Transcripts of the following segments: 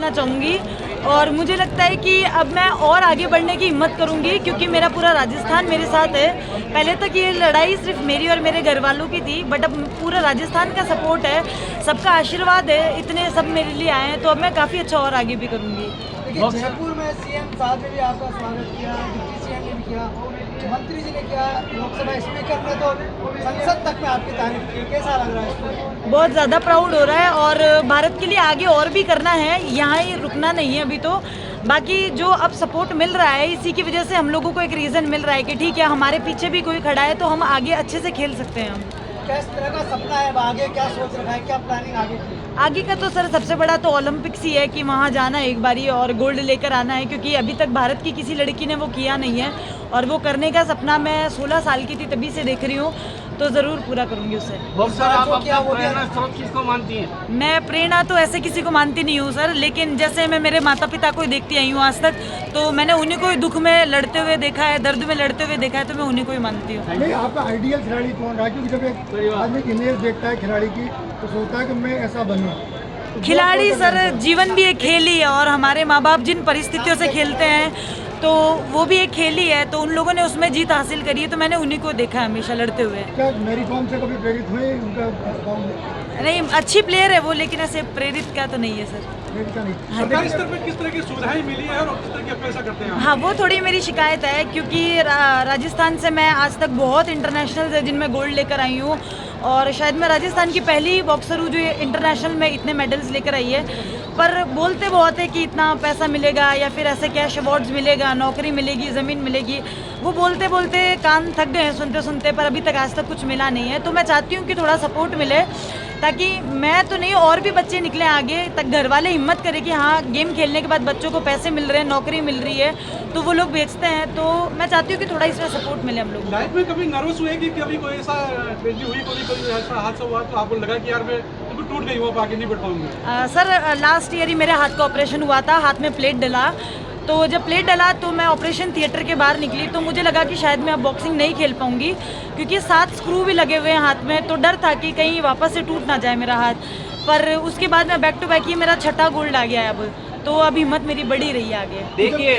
करना चाहूँगी और मुझे लगता है कि अब मैं और आगे बढ़ने की हिम्मत करूँगी क्योंकि मेरा पूरा राजस्थान मेरे साथ है। पहले तक ये लड़ाई सिर्फ मेरी और मेरे घर वालों की थी, बट अब पूरा राजस्थान का सपोर्ट है, सबका आशीर्वाद है, इतने सब मेरे लिए आए हैं, तो अब मैं काफ़ी अच्छा और आगे भी करूँगी। देखिए जयपुर में सीएम साहब ने भी आपका स्वागत किया, डिप्टी सीएम ने भी किया, मंत्री जी ने किया, लोकसभा स्पीकर ने तो संसद तक में आपकी तारीफ की। कैसा लग रहा है इसमें? बहुत ज़्यादा प्राउड हो रहा है और भारत के लिए आगे और भी करना है, यहाँ ही रुकना नहीं है अभी तो। बाकी जो अब सपोर्ट मिल रहा है इसी की वजह से हम लोगों को एक रीज़न मिल रहा है कि ठीक है हमारे पीछे भी कोई खड़ा है तो हम आगे अच्छे से खेल सकते हैं। हम किस तरह का सपना है, अब आगे क्या सोच रखा है, क्या प्लानिंग आगे की? आगे का तो सर सबसे बड़ा तो ओलंपिक्स ही है कि वहाँ जाना है एक बारी और गोल्ड लेकर आना है, क्योंकि अभी तक भारत की किसी लड़की ने वो किया नहीं है और वो करने का सपना मैं 16 साल की थी तभी से देख रही हूँ, तो ज़रूर पूरा करूँगी उसे। सर आप अपना प्रेरणा स्रोत किसको मानती हैं? मैं प्रेरणा तो ऐसे किसी को मानती नहीं हूँ सर, लेकिन जैसे मैं मेरे माता पिता को ही देखती आई हूँ आज तक, तो मैंने उन्हीं को ही दुख में लड़ते हुए देखा है, दर्द में लड़ते हुए देखा है, तो मैं उन्हीं को ही मानती हूँ। नहीं, आपका आइडियल खिलाड़ी कौन रहा है? क्योंकि जब एक आदमी इमेज देखता है खिलाड़ी की तो सोचता है कि मैं ऐसा बनूं। खिलाड़ी सर जीवन भी एक खेल ही है और हमारे माँ बाप जिन परिस्थितियों से खेलते हैं तो वो भी एक खेल ही है, तो उन लोगों ने उसमें जीत हासिल करी है, तो मैंने उन्हीं को देखा है हमेशा लड़ते हुए। क्या मैरी कॉम से कभी प्रेरित हुए उनका? नहीं, अच्छी प्लेयर है वो, लेकिन ऐसे प्रेरित का तो नहीं है सर। सरकारी स्तर पर किस तरह की सुविधाएं मिली है और किस तरह की अपेक्षा करते हैं? हाँ, वो थोड़ी मेरी शिकायत है क्योंकि राजस्थान से मैं आज तक बहुत इंटरनेशनल है जिनमें गोल्ड लेकर आई हूँ और शायद मैं राजस्थान की पहली बॉक्सर हूँ जो इंटरनेशनल में इतने मेडल्स लेकर आई है। पर बोलते बहुत है कि इतना पैसा मिलेगा या फिर ऐसे कैश अवार्ड्स मिलेगा, नौकरी मिलेगी, ज़मीन मिलेगी, वो बोलते बोलते कान थक गए हैं सुनते सुनते, पर अभी तक आज तक कुछ मिला नहीं है। तो मैं चाहती हूँ कि थोड़ा सपोर्ट मिले ताकि मैं तो नहीं और भी बच्चे निकले आगे तक, घर वाले हिम्मत करें कि हाँ गेम खेलने के बाद बच्चों को पैसे मिल रहे हैं, नौकरी मिल रही है, तो वो लोग बेचते हैं। तो मैं चाहती हूँ कि थोड़ा इसमें सपोर्ट मिले हम लोग। लाइफ में कभी नर्वस हुए कि कभी कोई ऐसा ट्रेजेडी हुई, कभी ऐसा हादसा हुआ तो आपको लगा कि यार मैं टूट गई हूँ, आगे नहीं बढ़ पाऊंगी? सर लास्ट ईयर ही मेरे हाथ का ऑपरेशन हुआ था, हाथ में प्लेट डला, तो जब प्लेट डला तो मैं ऑपरेशन थिएटर के बाहर निकली तो मुझे लगा कि शायद मैं अब बॉक्सिंग नहीं खेल पाऊंगी क्योंकि 7 स्क्रू भी लगे हुए हैं हाथ में, तो डर था कि कहीं वापस से टूट ना जाए मेरा हाथ। पर उसके बाद मैं बैक टू बैक ही मेरा 6ठा गोल्ड आ गया है अब, तो अब हिम्मत मेरी बढ़ी रही है आगे। देखिए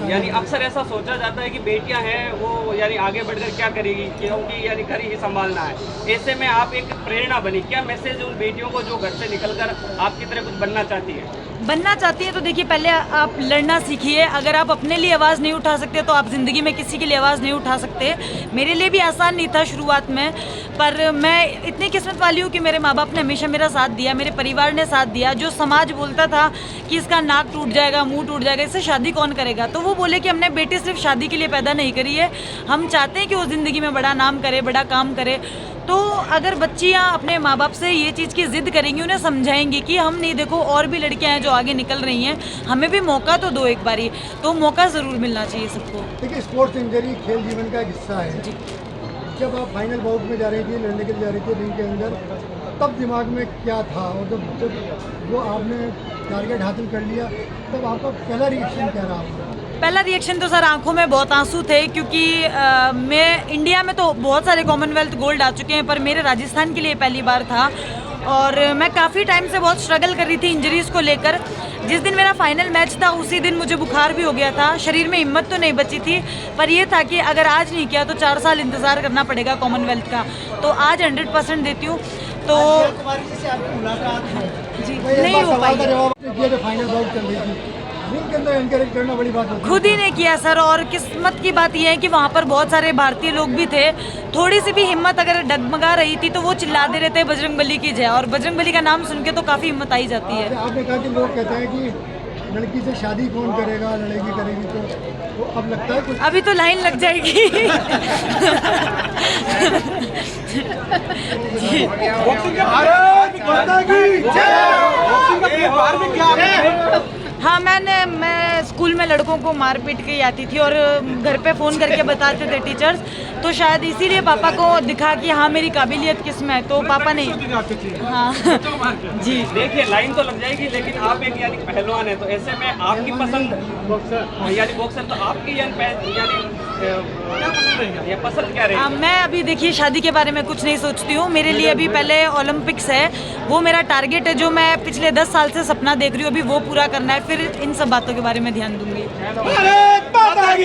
यानी अक्सर ऐसा सोचा जाता है कि बेटियां हैं वो यानी आगे बढ़कर क्या करेगी, क्योंकि यानी घर ही संभालना है। ऐसे में आप एक प्रेरणा बनी, क्या मैसेज उन बेटियों को जो घर से निकलकर आपकी तरह कुछ बनना चाहती हैं? तो देखिए पहले आप लड़ना सीखिए। अगर आप अपने लिए आवाज़ नहीं उठा सकते तो आप ज़िंदगी में किसी के लिए आवाज़ नहीं उठा सकते। मेरे लिए भी आसान नहीं था शुरुआत में, पर मैं इतनी किस्मत वाली हूँ कि मेरे माँ बाप ने हमेशा मेरा साथ दिया, मेरे परिवार ने साथ दिया। जो समाज बोलता था कि इसका नाक टूट जाएगा, मुंह टूट जाएगा, इससे शादी कौन करेगा, तो वो बोले कि हमने बेटी सिर्फ शादी के लिए पैदा नहीं करी है, हम चाहते हैं कि वो ज़िंदगी में बड़ा नाम करे, बड़ा काम करे। तो अगर बच्चियाँ अपने माँ बाप से ये चीज़ की ज़िद करेंगी, उन्हें समझाएंगी कि हम नहीं, देखो और भी लड़कियाँ हैं जो आगे निकल रही हैं, हमें भी मौका तो दो एक बारी, तो मौका ज़रूर मिलना चाहिए सबको। देखिए स्पोर्ट्स इंजरी खेल जीवन का एक हिस्सा है। जब आप फाइनल बाउट में जा रही थी, लड़ने के लिए जा रही थी रिंग के अंदर, तब दिमाग में क्या था और जब वो आपने टारगेट हासिल कर लिया तब आपका पहला रिएक्शन क्या रहा? पहला रिएक्शन तो सर आंखों में बहुत आंसू थे क्योंकि मैं इंडिया में तो बहुत सारे कॉमनवेल्थ गोल्ड आ चुके हैं, पर मेरे राजस्थान के लिए पहली बार था और मैं काफ़ी टाइम से बहुत स्ट्रगल कर रही थी इंजरीज़ को लेकर। जिस दिन मेरा फाइनल मैच था उसी दिन मुझे बुखार भी हो गया था, शरीर में हिम्मत तो नहीं बची थी, पर ये था कि अगर आज नहीं किया तो 4 साल इंतज़ार करना पड़ेगा कॉमनवेल्थ का, तो आज 100% देती हूँ। तो जी नहीं हो पाई, फाइनल बाउट चल रही थी, रिंग के अंदर एनकरेज करना बड़ी बात होती है। खुद ही ने किया सर, और किस्मत की बात यह है कि वहाँ पर बहुत सारे भारतीय लोग भी थे। थोड़ी सी भी हिम्मत अगर डगमगा रही थी तो वो चिल्ला दे रहे थे बजरंगबली की जय, और बजरंगबली का नाम सुन के तो काफ़ी हिम्मत आई जाती है। आपने कहा कि लोग कहते हैं कि लड़की से शादी कौन करेगा, लड़की करेगी, तो अब लगता है कुछ अभी तो लाइन लग जाएगी। हाँ, मैं स्कूल में लड़कों को मार पीट के आती थी और घर पे फ़ोन करके बताते थे टीचर्स, तो शायद इसीलिए पापा को दिखा कि हाँ मेरी काबिलियत किस में है, तो पापा ने हाँ जी। देखिए लाइन तो लग जाएगी, लेकिन आप एक यानी पहलवान है, तो ऐसे में आपकी पसंद यानी बॉक्सर, तो आपकी यानी क्या पसंद रहेगा? ये पसंद क्या रहेगी? मैं अभी देखिए शादी के बारे में कुछ नहीं सोचती हूँ। मेरे लिए अभी पहले ओलंपिक्स है, वो मेरा टारगेट है, जो मैं पिछले 10 साल से सपना देख रही हूँ, अभी वो पूरा करना है, फिर इन सब बातों के बारे में ध्यान दूंगी। भारत माता की